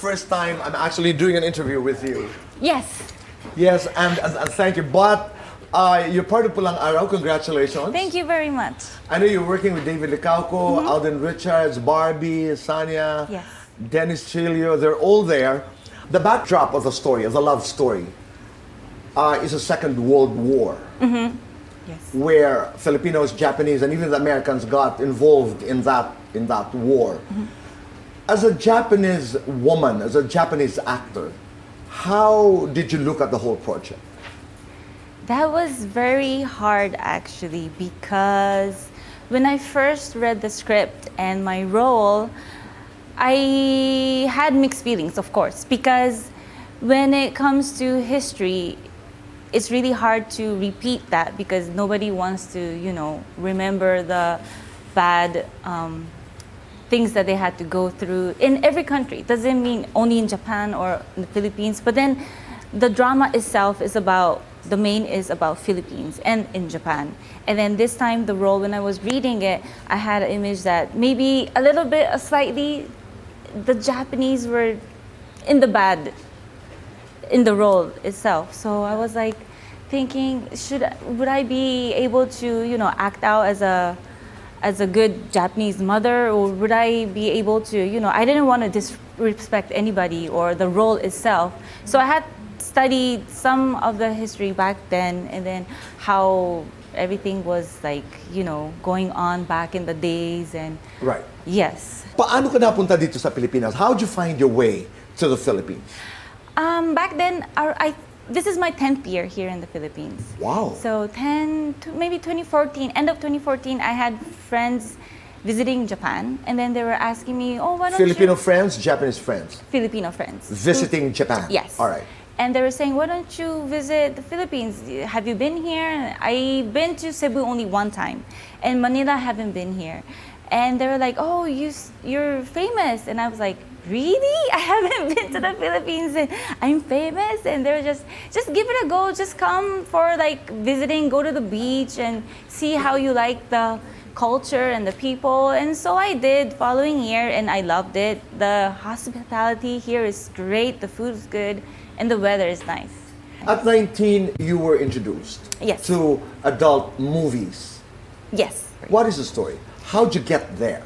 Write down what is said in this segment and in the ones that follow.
first time I'm actually doing an interview with you. Yes. Yes, and thank you. But you're part of Pulang Araw. Congratulations. Thank you very much. I know you're working with David Licauco, Alden Richards, Barbie, Sanya, Yes. Dennis Chilio. They're all there. The backdrop of the story, of the love story, is a Second World War. Yes. Where Filipinos, Japanese, and even the Americans got involved in that war. As a Japanese woman, as a Japanese actor, how did you look at the whole project? That was very hard actually, because when I first read the script and my role, I had mixed feelings, of course, because when it comes to history, it's really hard to repeat that because nobody wants to, remember the bad things that they had to go through in every country. It doesn't mean only in Japan or in the Philippines, but then the drama itself is about, the main is about Philippines and in Japan. And then this time, the role, when I was reading it, I had an image that maybe a little bit, slightly, the Japanese were in the bad in the role itself. So I was like thinking, would I be able to, act out as a good Japanese mother, or would I be able to, I didn't want to disrespect anybody or the role itself. So I had studied some of the history back then, and then how everything was like, going on back in the days. And Right. yes. Paano ka napunta dito sa Pilipinas? How did you find your way to the Philippines? Back then, this is my 10th year here in the Philippines. Wow. So maybe 2014, end of 2014, I had friends visiting Japan, and then they were asking me, oh, why don't Filipino you... friends, Japanese friends? Filipino friends. Visiting Japan? Yes. All right. And they were saying, why don't you visit the Philippines? Have you been here? I've been to Cebu only one time, and Manila haven't been here. And they were like, oh, you're famous. And I was like, really? I haven't been to the Philippines and I'm famous? And they were just give it a go. Just come for like visiting, go to the beach and see how you like the culture and the people. And so I did following year, and I loved it. The hospitality here is great, the food is good, and the weather is nice. At 19, you were introduced Yes. to adult movies. Yes. What is the story? How'd you get there?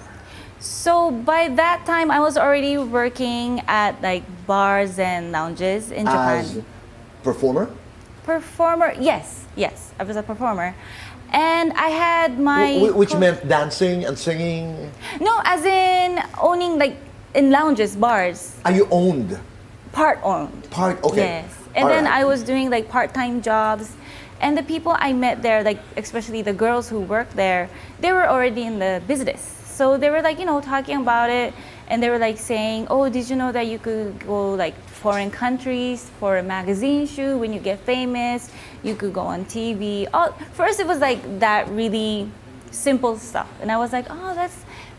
So by that time, I was already working at like bars and lounges in Japan. As performer? Performer, yes, I was a performer. And I had my... Which meant dancing and singing? No, as in owning like in lounges, bars. Are you owned? Part owned. Part, okay. Yes. And All then right. I was doing like part-time jobs. And the people I met there, like especially the girls who worked there, they were already in the business. So they were like, talking about it, and they were like saying, oh, did you know that you could go like foreign countries for a magazine shoot when you get famous? You could go on TV. First it was like that really simple stuff. And I was like, oh,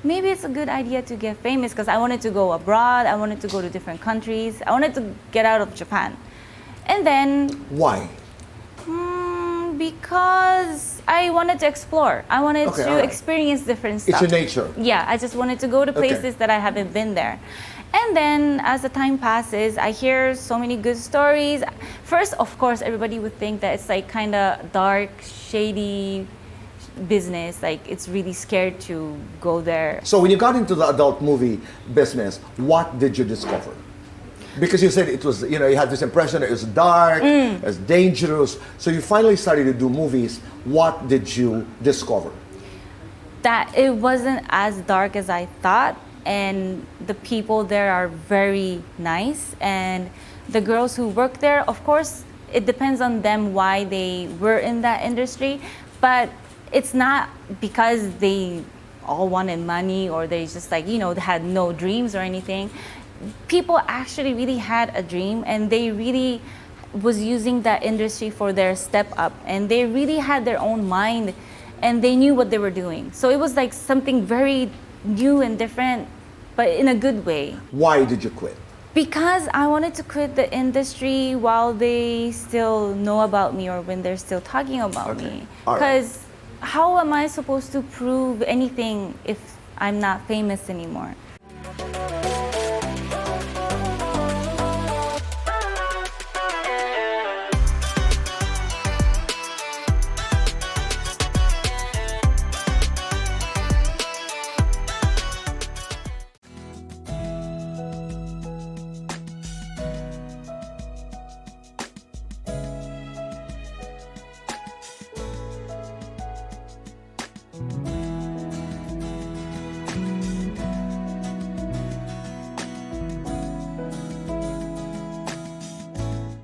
maybe it's a good idea to get famous, because I wanted to go abroad. I wanted to go to different countries. I wanted to get out of Japan. And then... Why? Because I wanted to explore. I wanted to experience different stuff. It's your nature. Yeah, I just wanted to go to places that I haven't been there. And then as the time passes, I hear so many good stories. First, of course, everybody would think that it's like kind of dark, shady business. Like it's really scared to go there. So when you got into the adult movie business, what did you discover? Because you said it was, you had this impression that it was dark, it was dangerous. So you finally started to do movies. What did you discover? That it wasn't as dark as I thought, and the people there are very nice. And the girls who work there, of course, it depends on them why they were in that industry, but it's not because they all wanted money or they just like, they had no dreams or anything. People actually really had a dream, and they really was using that industry for their step up, and they really had their own mind, and they knew what they were doing. So it was like something very new and different, but in a good way. Why did you quit? Because I wanted to quit the industry while they still know about me, or when they're still talking about me. Because how am I supposed to prove anything if I'm not famous anymore?